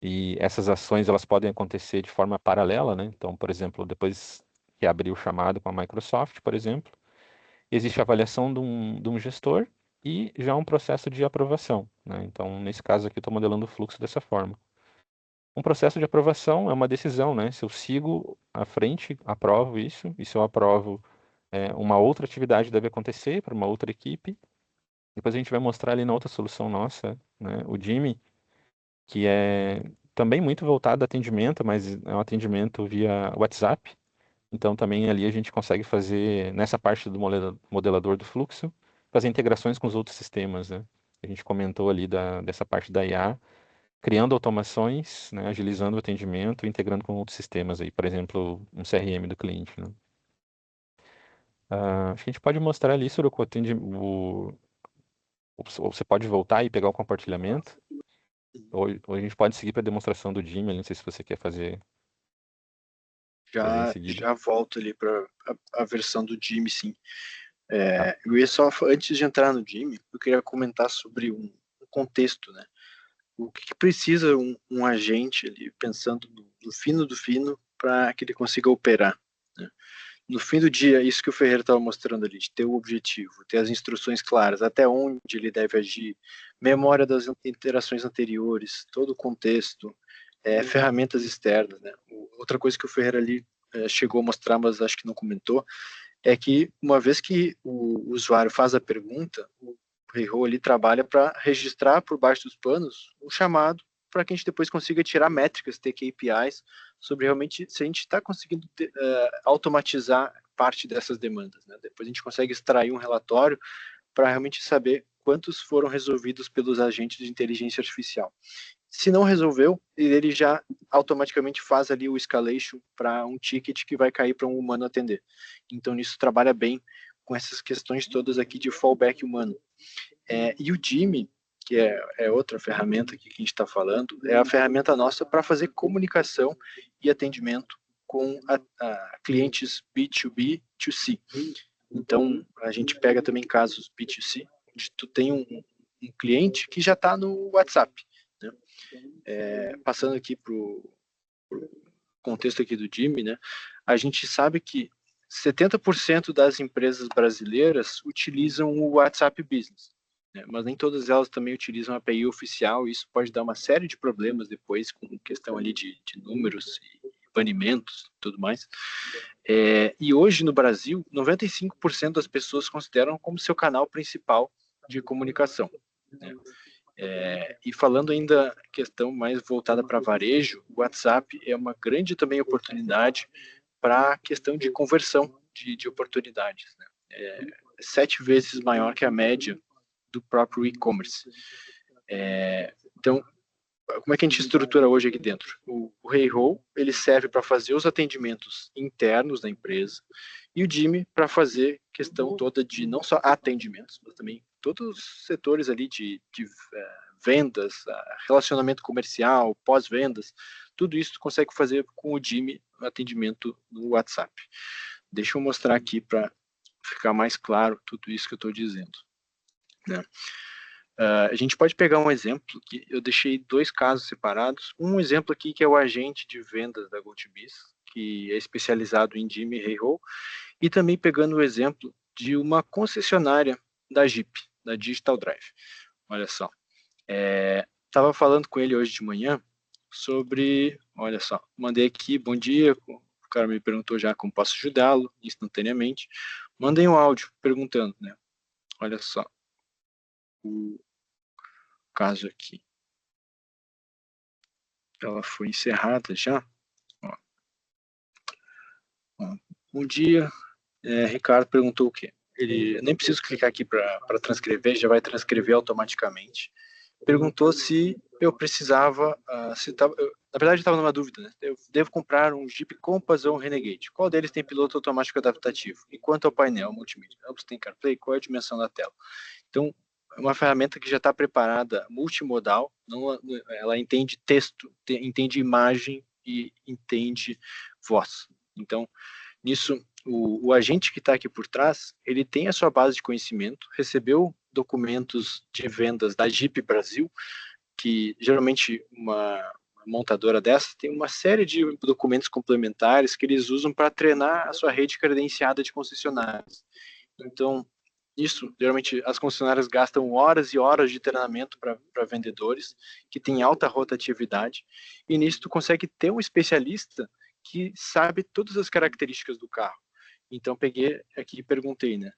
E essas ações elas podem acontecer de forma paralela, né? Então, por exemplo, depois que abrir o chamado com a Microsoft, por exemplo, existe a avaliação de um gestor e já um processo de aprovação, né? Então, nesse caso aqui, eu estou modelando o fluxo dessa forma. Um processo de aprovação é uma decisão, né? Se eu sigo à frente, aprovo isso, e se eu aprovo, uma outra atividade deve acontecer para uma outra equipe. Depois a gente vai mostrar ali na outra solução nossa, né? O Jimmy, que é também muito voltado a atendimento, mas é um atendimento via WhatsApp. Então também ali a gente consegue fazer, nessa parte do modelador do fluxo, fazer integrações com os outros sistemas, né? A gente comentou ali dessa parte da IA, criando automações, né? Agilizando o atendimento, integrando com outros sistemas aí, por exemplo, um CRM do cliente, né? Acho que a gente pode mostrar ali, Suruku, ou você pode voltar e pegar o compartilhamento, ou a gente pode seguir para a demonstração do Jimmy, não sei se você quer fazer em seguida. Já volto ali para a versão do Jimmy, sim. Tá. Eu ia só, antes de entrar no Jimmy, eu queria comentar sobre um contexto, né? O que precisa um agente ali, pensando no fino do fino, para que ele consiga operar, né? No fim do dia, isso que o Ferreira estava mostrando ali, de ter o objetivo, ter as instruções claras, até onde ele deve agir, memória das interações anteriores, todo o contexto, ferramentas externas, né? Outra coisa que o Ferreira ali chegou a mostrar, mas acho que não comentou, é que uma vez que o usuário faz a pergunta, o Reiho ali trabalha para registrar por baixo dos panos o chamado para que a gente depois consiga tirar métricas, ter KPIs sobre realmente se a gente está conseguindo automatizar parte dessas demandas, né? Depois a gente consegue extrair um relatório para realmente saber quantos foram resolvidos pelos agentes de inteligência artificial. Se não resolveu, ele já automaticamente faz ali o escalation para um ticket que vai cair para um humano atender. Então, nisso trabalha bem com essas questões todas aqui de fallback humano. E o Jimmy, que é outra ferramenta que a gente está falando, é a ferramenta nossa para fazer comunicação e atendimento com a clientes B2B, 2C. Então, a gente pega também casos B2C, onde tu tem um cliente que já está no WhatsApp, né? Passando aqui para o contexto aqui do Jimmy, né? A gente sabe que 70% das empresas brasileiras utilizam o WhatsApp Business, né? Mas nem todas elas também utilizam a API oficial, e isso pode dar uma série de problemas depois com questão ali de números e banimentos e tudo mais. E hoje no Brasil, 95% das pessoas consideram como seu canal principal de comunicação, né? E falando ainda questão mais voltada para varejo, o WhatsApp é uma grande também oportunidade para a questão de conversão de oportunidades, né? 7 vezes maior que a média do próprio e-commerce. Então, como é que a gente estrutura hoje aqui dentro? O Reiho, ele serve para fazer os atendimentos internos da empresa, e o Jimmy para fazer questão toda de não só atendimentos, mas também todos os setores ali de vendas, relacionamento comercial, pós-vendas, tudo isso tu consegue fazer com o Jimmy no atendimento no WhatsApp. Deixa eu mostrar aqui para ficar mais claro tudo isso que eu estou dizendo, né? A gente pode pegar um exemplo, que eu deixei 2 casos separados. Um exemplo aqui que é o agente de vendas da GoToBiz, que é especializado em Jimmy e Reiho, e também pegando o exemplo de uma concessionária da Jeep, da Digital Drive. Olha só, estava falando com ele hoje de manhã sobre, olha só, mandei aqui, bom dia, o cara me perguntou já como posso ajudá-lo instantaneamente. Mandei um áudio perguntando, né? Olha só, o caso aqui, ela foi encerrada já. Bom dia, Ricardo perguntou o quê? Ele nem preciso clicar aqui para transcrever, já vai transcrever automaticamente. Perguntou se eu precisava, na verdade eu estava numa dúvida, né? Eu devo comprar um Jeep Compass ou um Renegade? Qual deles tem piloto automático adaptativo? E quanto ao painel multimídia? Ambos têm CarPlay? Qual é a dimensão da tela? Então, uma ferramenta que já está preparada, multimodal, ela entende texto, entende imagem e entende voz. Então, nisso, o agente que está aqui por trás, ele tem a sua base de conhecimento, recebeu documentos de vendas da Jeep Brasil, que geralmente uma montadora dessa tem uma série de documentos complementares que eles usam para treinar a sua rede credenciada de concessionárias. Então, isso, geralmente, as concessionárias gastam horas e horas de treinamento para vendedores que têm alta rotatividade, e nisso tu consegue ter um especialista que sabe todas as características do carro. Então, peguei aqui e perguntei, né?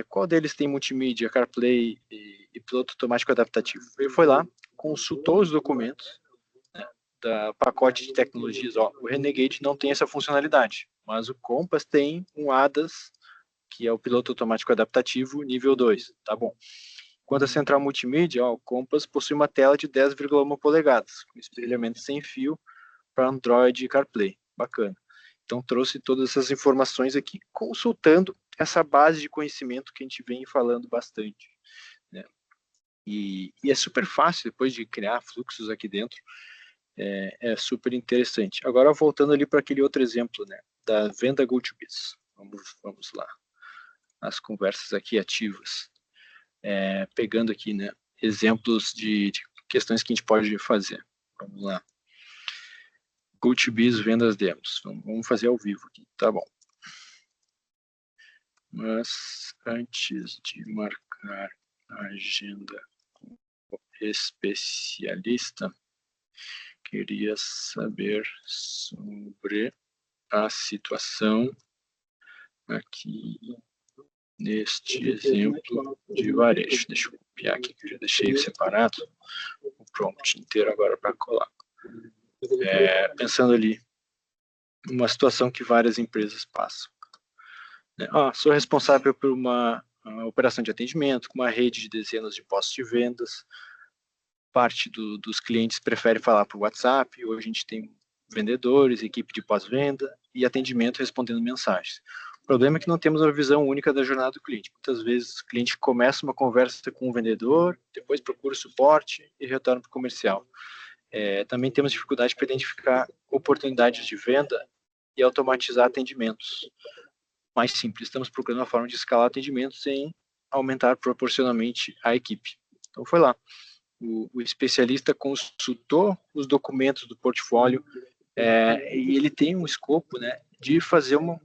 Qual deles tem multimídia, CarPlay e piloto automático adaptativo? Ele foi lá, consultou os documentos, né, da pacote de tecnologias. Ó, o Renegade não tem essa funcionalidade, mas o Compass tem um ADAS, que é o piloto automático adaptativo nível 2, tá bom. Quanto à central multimídia, ó, o Compass possui uma tela de 10,1 polegadas, com espelhamento sem fio para Android e CarPlay, bacana. Então trouxe todas essas informações aqui, consultando essa base de conhecimento que a gente vem falando bastante, né? E é super fácil depois de criar fluxos aqui dentro, é super interessante. Agora voltando ali para aquele outro exemplo, né, da venda GoToBiz. Vamos lá. As conversas aqui ativas, pegando aqui, né, exemplos de questões que a gente pode fazer. Vamos lá. GoToBiz vendas demos. Vamos fazer ao vivo aqui, tá bom. Mas antes de marcar a agenda com o especialista, queria saber sobre a situação aqui neste exemplo de varejo. Deixa eu copiar aqui, que eu já deixei separado o prompt inteiro agora para colar. Pensando ali, uma situação que várias empresas passam. Sou responsável por uma operação de atendimento, com uma rede de dezenas de postos de vendas. Parte dos clientes prefere falar por WhatsApp, hoje a gente tem vendedores, equipe de pós-venda e atendimento respondendo mensagens. O problema é que não temos uma visão única da jornada do cliente. Muitas vezes o cliente começa uma conversa com o vendedor, depois procura suporte e retorna para o comercial. Também temos dificuldade para identificar oportunidades de venda e automatizar atendimentos. Mais simples, estamos procurando uma forma de escalar atendimentos sem aumentar proporcionalmente a equipe. Então foi lá. O especialista consultou os documentos do portfólio e ele tem um escopo, né, de fazer uma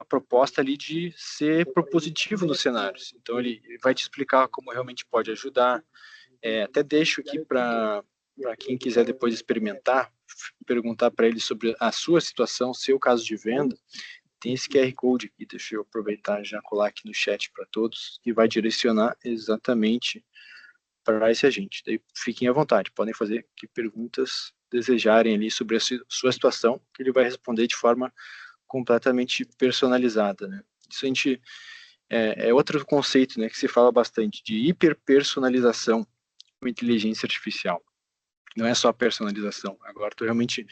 proposta ali de ser propositivo nos cenários. Então ele vai te explicar como realmente pode ajudar. Até deixo aqui para quem quiser depois experimentar, perguntar para ele sobre a sua situação, seu caso de venda. Tem esse QR Code aqui, deixa eu aproveitar e já colar aqui no chat para todos, e vai direcionar exatamente para esse agente. Daí fiquem à vontade, podem fazer que perguntas desejarem ali sobre a sua situação, que ele vai responder de forma completamente personalizada, né? Isso a gente é outro conceito, né, que se fala bastante de hiperpersonalização com inteligência artificial. Não é só personalização, agora tu realmente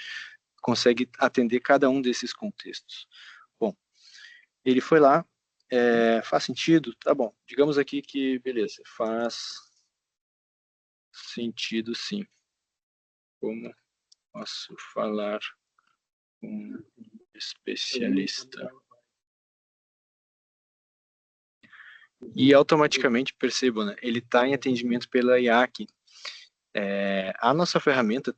consegue atender cada um desses contextos. Bom, ele foi lá, faz sentido? Tá bom, digamos aqui que, beleza, faz sentido sim. Como posso falar com um especialista? E automaticamente, percebam, né, ele está em atendimento pela IAC. A nossa ferramenta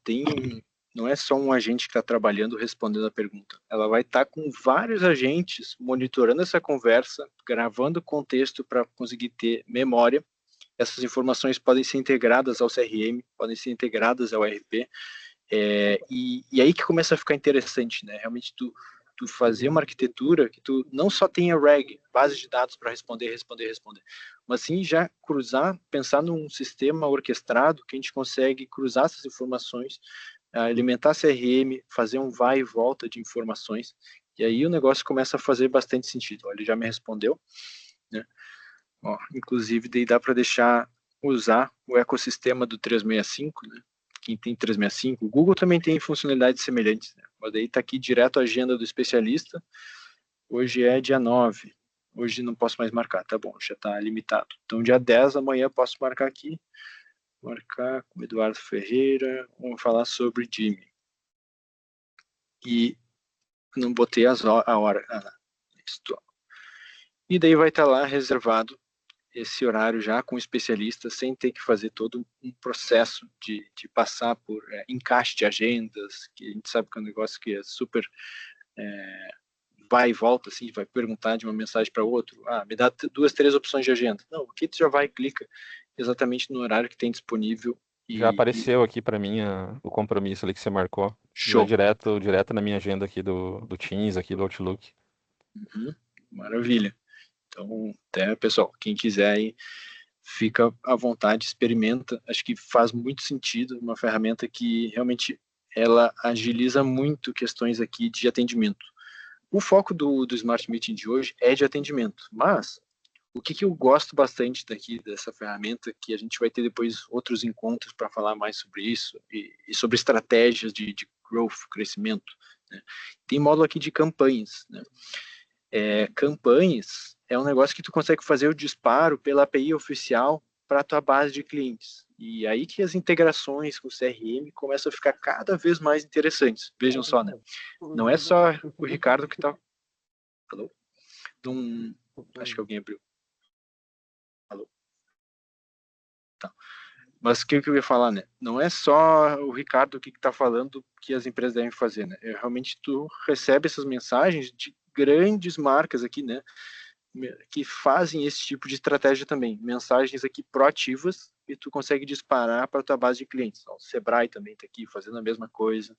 não é só um agente que está trabalhando respondendo a pergunta. Ela vai estar com vários agentes monitorando essa conversa, gravando o contexto para conseguir ter memória. Essas informações podem ser integradas ao CRM, podem ser integradas ao ERP. E aí que começa a ficar interessante, né? Realmente tu fazer uma arquitetura que tu não só tenha RAG, base de dados para responder, mas sim já pensar num sistema orquestrado que a gente consegue cruzar essas informações, alimentar CRM, fazer um vai e volta de informações, e aí o negócio começa a fazer bastante sentido. Ele já me respondeu, né? Inclusive daí dá para usar o ecossistema do 365, né? Quem tem 365, o Google também tem funcionalidades semelhantes, né? Mas daí está aqui direto a agenda do especialista. Hoje é dia 9, hoje não posso mais marcar, tá bom, já está limitado. Então, dia 10, amanhã posso marcar aqui, marcar com o Eduardo Ferreira, vamos falar sobre Jimmy. E não botei a hora. E daí vai estar lá reservado esse horário já com o especialista, sem ter que fazer todo um processo de passar por encaixe de agendas, que a gente sabe que é um negócio que é super vai e volta, assim, vai perguntar de uma mensagem para outro, me dá 2, 3 opções de agenda. Não, aqui tu já vai e clica exatamente no horário que tem disponível. Já E apareceu aqui para mim o compromisso ali que você marcou. Já show. direto na minha agenda aqui do Teams, aqui do Outlook. Maravilha. Então, até, pessoal, quem quiser aí, fica à vontade, experimenta. Acho que faz muito sentido, uma ferramenta que realmente ela agiliza muito questões aqui de atendimento. O foco do Smart Meeting de hoje é de atendimento, mas o que eu gosto bastante daqui dessa ferramenta, que a gente vai ter depois outros encontros para falar mais sobre isso, e sobre estratégias de growth, crescimento, né? Tem módulo aqui de campanhas, né? Campanhas é um negócio que tu consegue fazer o disparo pela API oficial para a tua base de clientes. E aí que as integrações com o CRM começam a ficar cada vez mais interessantes. Vejam só, né? Não é só o Ricardo que está... Alô? Acho que alguém abriu. Alô? Tá. Mas o que eu ia falar, né? Não é só o Ricardo que está falando que as empresas devem fazer, né? Realmente tu recebe essas mensagens de grandes marcas aqui, né? Que fazem esse tipo de estratégia também. Mensagens aqui proativas e tu consegue disparar para a tua base de clientes. O Sebrae também está aqui fazendo a mesma coisa.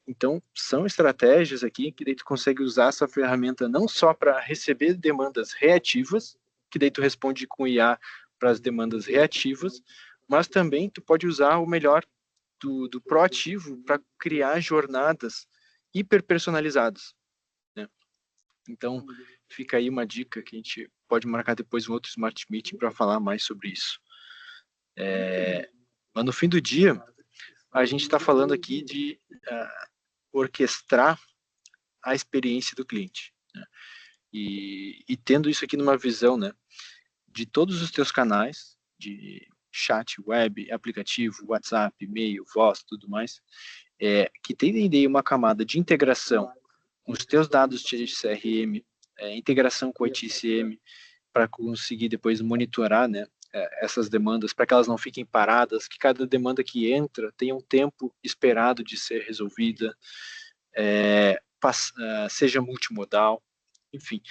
Então, são estratégias aqui que daí tu consegue usar essa ferramenta não só para receber demandas reativas, que daí tu responde com IA para as demandas reativas, mas também tu pode usar o melhor do proativo para criar jornadas hiperpersonalizadas, né? Então, fica aí uma dica que a gente pode marcar depois um outro Smart Meeting para falar mais sobre isso. Mas no fim do dia, a gente está falando aqui de orquestrar a experiência do cliente, né? E tendo isso aqui numa visão, né, de todos os teus canais, de chat, web, aplicativo, WhatsApp, e-mail, voz, tudo mais, que tem daí uma camada de integração com os teus dados de CRM, integração com o ITCM, para conseguir depois monitorar, né, essas demandas, para que elas não fiquem paradas, que cada demanda que entra tenha um tempo esperado de ser resolvida, seja multimodal, enfim.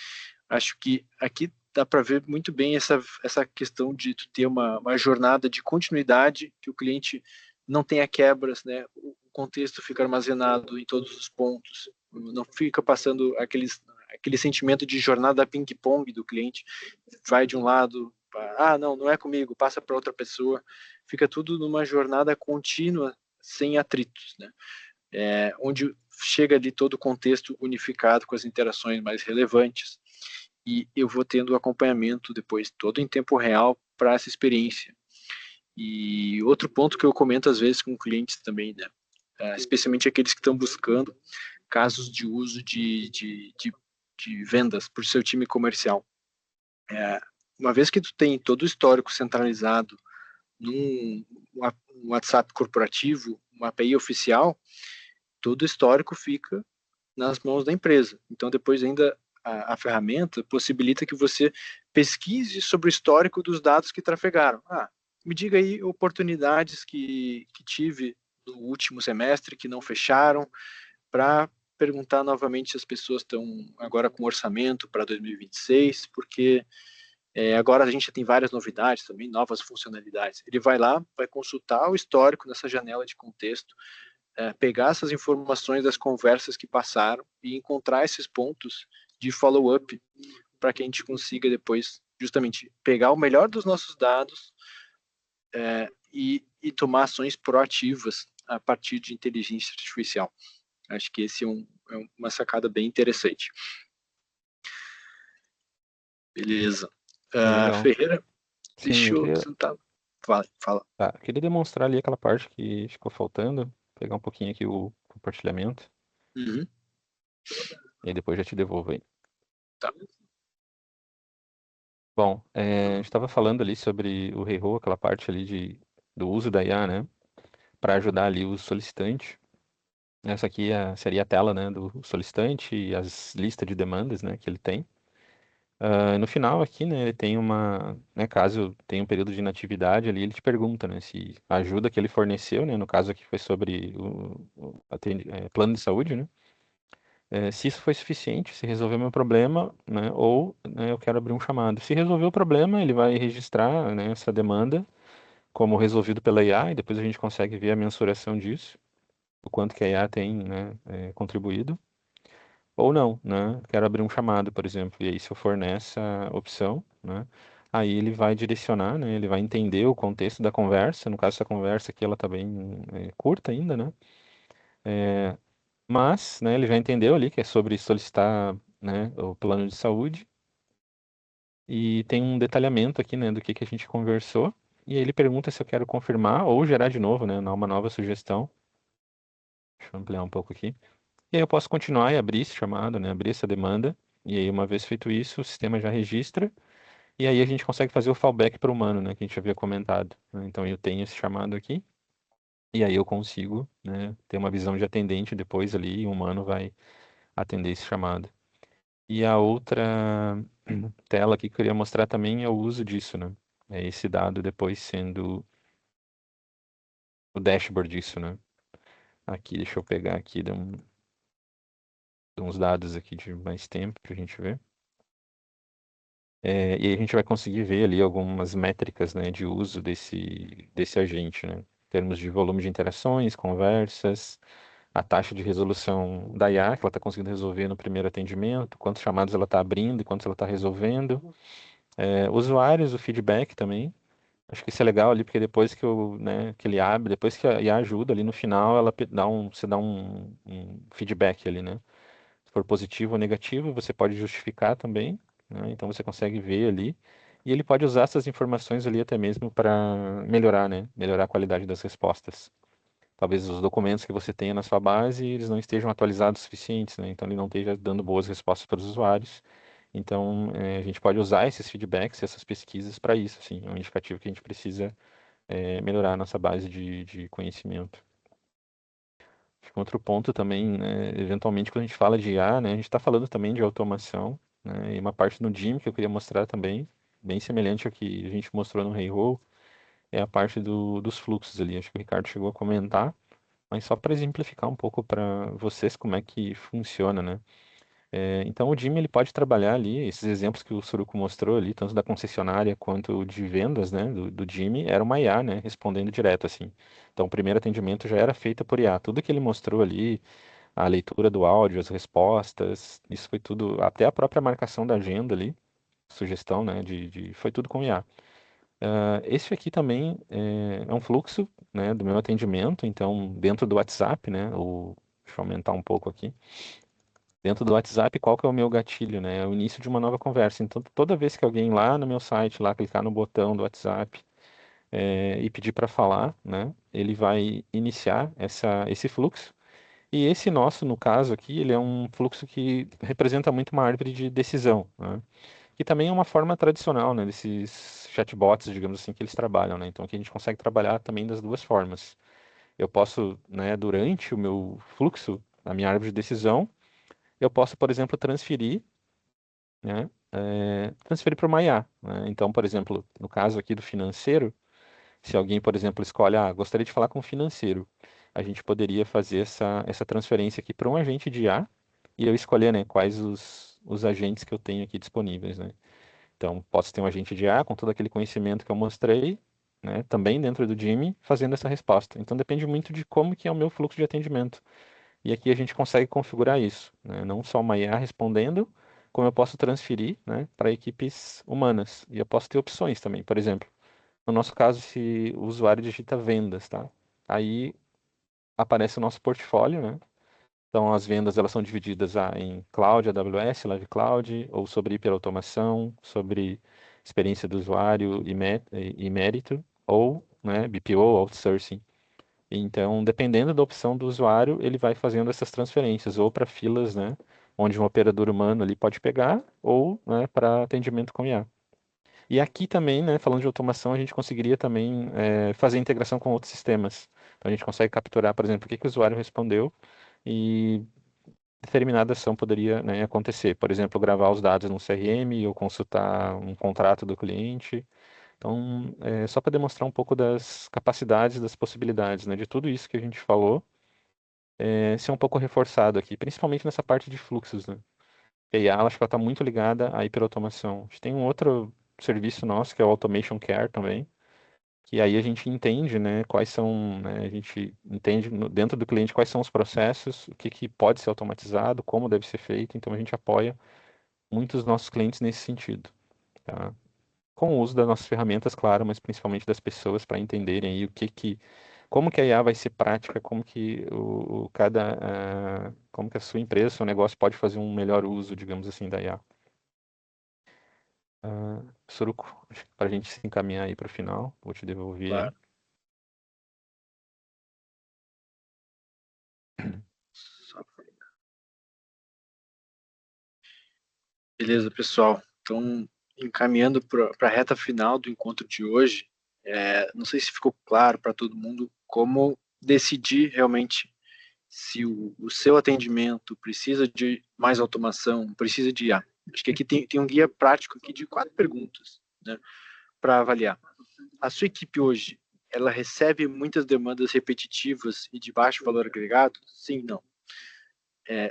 Acho que aqui dá para ver muito bem essa questão de tu ter uma jornada de continuidade, que o cliente não tenha quebras, né? O contexto fica armazenado em todos os pontos, não fica passando aquele sentimento de jornada ping-pong do cliente, vai de um lado, não é comigo, passa para outra pessoa, fica tudo numa jornada contínua, sem atritos, né? Onde chega ali todo o contexto unificado com as interações mais relevantes, e eu vou tendo acompanhamento depois todo em tempo real para essa experiência. E outro ponto que eu comento às vezes com clientes também, né, especialmente aqueles que estão buscando casos de uso de vendas por seu time comercial. Uma vez que tu tem todo o histórico centralizado num WhatsApp corporativo, uma API oficial, todo o histórico fica nas mãos da empresa. Então, depois ainda a ferramenta possibilita que você pesquise sobre o histórico dos dados que trafegaram. Me diga aí oportunidades que tive no último semestre que não fecharam, para perguntar novamente se as pessoas estão agora com orçamento para 2026, porque agora a gente já tem várias novidades também, novas funcionalidades. Ele vai lá, vai consultar o histórico nessa janela de contexto, pegar essas informações das conversas que passaram e encontrar esses pontos de follow-up para que a gente consiga depois justamente pegar o melhor dos nossos dados e tomar ações proativas a partir de inteligência artificial. Acho que esse é uma sacada bem interessante. Beleza. Ferreira, Sim, deixa eu sentar. Fala. Tá, queria demonstrar ali aquela parte que ficou faltando, pegar um pouquinho aqui o compartilhamento. Uhum. E aí depois já te devolvo aí. Tá. Bom, a gente estava falando ali sobre o Heiho, aquela parte ali do uso da IA, né, para ajudar ali o solicitante. Essa aqui seria a tela, né, do solicitante e as listas de demandas, né, que ele tem. No final aqui, né, ele tem né, caso tenha um período de inatividade ali, ele te pergunta, né, se a ajuda que ele forneceu, né, no caso aqui foi sobre plano de saúde, né, se isso foi suficiente, se resolveu meu problema, né, ou né, eu quero abrir um chamado. Se resolveu o problema, ele vai registrar, né, essa demanda como resolvido pela IA e depois a gente consegue ver a mensuração disso, o quanto que a IA tem, né, contribuído. Ou não, né? Quero abrir um chamado, por exemplo. E aí, se eu for nessa opção, né? Aí ele vai direcionar, né? Ele vai entender o contexto da conversa. No caso, essa conversa aqui, ela tá bem curta ainda, né? Mas, né? Ele já entendeu ali que é sobre solicitar, né? O plano de saúde. E tem um detalhamento aqui, né? Do que a gente conversou. E aí ele pergunta se eu quero confirmar ou gerar de novo, né? Dar uma nova sugestão. Deixa eu ampliar um pouco aqui. E aí eu posso continuar e abrir esse chamado, né? Abrir essa demanda. E aí, uma vez feito isso, o sistema já registra. E aí a gente consegue fazer o fallback para o humano, né? Que a gente havia comentado, né? Então eu tenho esse chamado aqui. E aí eu consigo, né, ter uma visão de atendente depois ali. E o humano vai atender esse chamado. E a outra tela aqui que eu queria mostrar também é o uso disso, né? É esse dado depois sendo o dashboard disso, né? Aqui, deixa eu pegar aqui, uns dados aqui de mais tempo para a gente ver. E aí a gente vai conseguir ver ali algumas métricas, né, de uso desse agente, né? Em termos de volume de interações, conversas, a taxa de resolução da IA, que ela está conseguindo resolver no primeiro atendimento, quantos chamados ela está abrindo e quantos ela está resolvendo. Usuários, o feedback também. Acho que isso é legal ali, porque depois né, que ele abre, depois que a IA ajuda ali no final, você dá um feedback ali, né? Se for positivo ou negativo, você pode justificar também, né? Então você consegue ver ali. E ele pode usar essas informações ali até mesmo para melhorar, né? Melhorar a qualidade das respostas. Talvez os documentos que você tenha na sua base, eles não estejam atualizados o suficientes, né? Então ele não esteja dando boas respostas para os usuários. Então a gente pode usar esses feedbacks, essas pesquisas para isso, assim. É um indicativo que a gente precisa melhorar a nossa base de conhecimento. Acho que outro ponto também, né, eventualmente, quando a gente fala de IA, né, a gente está falando também de automação, né, e uma parte no DIM que eu queria mostrar também, bem semelhante ao que a gente mostrou no Heiho, é a parte dos fluxos ali. Acho que o Ricardo chegou a comentar, mas só para exemplificar um pouco para vocês como é que funciona, né? Então o Jimmy ele pode trabalhar ali, esses exemplos que o Suruco mostrou ali, tanto da concessionária quanto de vendas, né, do Jimmy, era uma IA, né, respondendo direto assim. Então o primeiro atendimento já era feito por IA. Tudo que ele mostrou ali, a leitura do áudio, as respostas, isso foi tudo, até a própria marcação da agenda ali, sugestão, né, foi tudo com IA. Esse aqui também é um fluxo, né, do meu atendimento, então dentro do WhatsApp, né, deixa eu aumentar um pouco aqui. Dentro do WhatsApp, qual que é o meu gatilho, né? É o início de uma nova conversa. Então, toda vez que alguém lá no meu site, lá clicar no botão do WhatsApp e pedir para falar, né? Ele vai iniciar esse fluxo. E esse nosso, no caso aqui, ele é um fluxo que representa muito uma árvore de decisão, né? Que também é uma forma tradicional, né? Desses chatbots, digamos assim, que eles trabalham, né? Então, aqui a gente consegue trabalhar também das duas formas. Eu posso, né, durante o meu fluxo, a minha árvore de decisão, eu posso, por exemplo, né, transferir para uma IA, né? Então, por exemplo, no caso aqui do financeiro, se alguém, por exemplo, escolhe, gostaria de falar com o financeiro, a gente poderia fazer essa transferência aqui para um agente de IA e eu escolher, né, quais os agentes que eu tenho aqui disponíveis, né? Então, posso ter um agente de IA com todo aquele conhecimento que eu mostrei, né, também dentro do Jimmy, fazendo essa resposta. Então, depende muito de como que é o meu fluxo de atendimento. E aqui a gente consegue configurar isso, né? Não só uma IA respondendo, como eu posso transferir, né, para equipes humanas. E eu posso ter opções também. Por exemplo, no nosso caso, se o usuário digita vendas, tá? Aí aparece o nosso portfólio, né? Então, as vendas elas são divididas em Cloud, AWS, Live Cloud, ou sobre hiperautomação, sobre experiência do usuário e mérito, ou, né, BPO, outsourcing. Então, dependendo da opção do usuário, ele vai fazendo essas transferências, ou para filas, né, onde um operador humano ali pode pegar, ou, né, para atendimento com IA. E aqui também, né, falando de automação, a gente conseguiria também fazer integração com outros sistemas. Então a gente consegue capturar, por exemplo, o que que o usuário respondeu e determinada ação poderia, né, acontecer. Por exemplo, gravar os dados no CRM ou consultar um contrato do cliente. Então, só para demonstrar um pouco das capacidades, das possibilidades, né, de tudo isso que a gente falou, ser um pouco reforçado aqui, principalmente nessa parte de fluxos, né? A IA, acho que ela está muito ligada à hiperautomação. A gente tem um outro serviço nosso, que é o Automation Care também, que aí a gente entende, né, quais são, né, a gente entende dentro do cliente quais são os processos, o que que pode ser automatizado, como deve ser feito, então a gente apoia muitos dos nossos clientes nesse sentido, tá? Com o uso das nossas ferramentas, claro, mas principalmente das pessoas para entenderem aí como que a IA vai ser prática, como que como que a sua empresa, seu negócio pode fazer um melhor uso, digamos assim, da IA. Suruco, para a gente se encaminhar aí para o final, vou te devolver aí. Claro. Só- Beleza, pessoal. Então, encaminhando para a reta final do encontro de hoje, não sei se ficou claro para todo mundo como decidir realmente se o seu atendimento precisa de mais automação, precisa de IA. Acho que aqui tem um guia prático aqui de 4 perguntas, né, para avaliar. A sua equipe hoje, ela recebe muitas demandas repetitivas e de baixo valor agregado? Sim, não.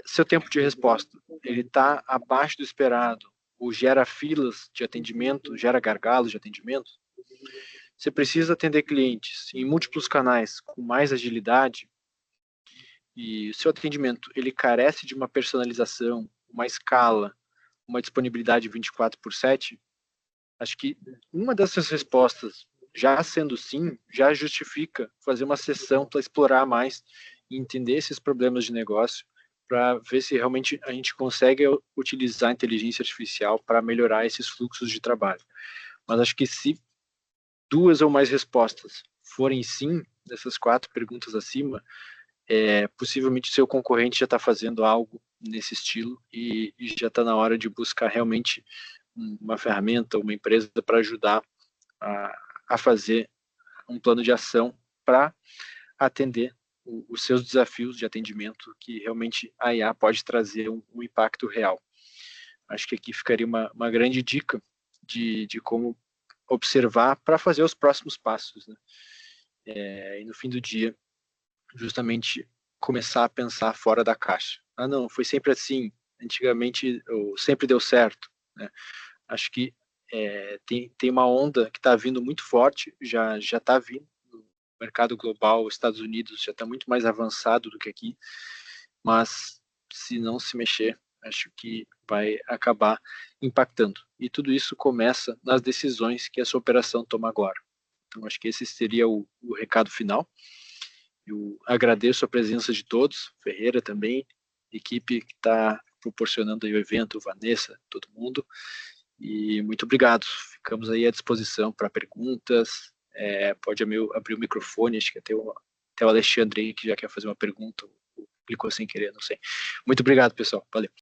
Seu tempo de resposta, ele está abaixo do esperado ou gera filas de atendimento, gera gargalos de atendimento? Você precisa atender clientes em múltiplos canais com mais agilidade e o seu atendimento ele carece de uma personalização, uma escala, uma disponibilidade 24/7? Acho que uma dessas respostas, já sendo sim, já justifica fazer uma sessão para explorar mais e entender esses problemas de negócio, para ver se realmente a gente consegue utilizar a inteligência artificial para melhorar esses fluxos de trabalho. Mas acho que se 2 ou mais respostas forem sim, dessas 4 perguntas acima, possivelmente o seu concorrente já está fazendo algo nesse estilo e já está na hora de buscar realmente uma ferramenta, uma empresa para ajudar a fazer um plano de ação para atender os seus desafios de atendimento que realmente a IA pode trazer um impacto real. Acho que aqui ficaria uma grande dica de como observar para fazer os próximos passos, né? E no fim do dia, justamente começar a pensar fora da caixa. Ah, não, foi sempre assim, antigamente sempre deu certo, né? Acho que tem uma onda que está vindo muito forte, já está vindo no mercado global, os Estados Unidos já está muito mais avançado do que aqui, mas se não se mexer, acho que vai acabar impactando. E tudo isso começa nas decisões que essa operação toma agora. Então, acho que esse seria o recado final. Eu agradeço a presença de todos, Ferreira também, equipe que está proporcionando aí o evento, Vanessa, todo mundo. E muito obrigado. Ficamos aí à disposição para perguntas. Pode abrir o microfone, acho que até o Alexandre aí que já quer fazer uma pergunta, clicou sem querer, não sei. Muito obrigado, pessoal. Valeu.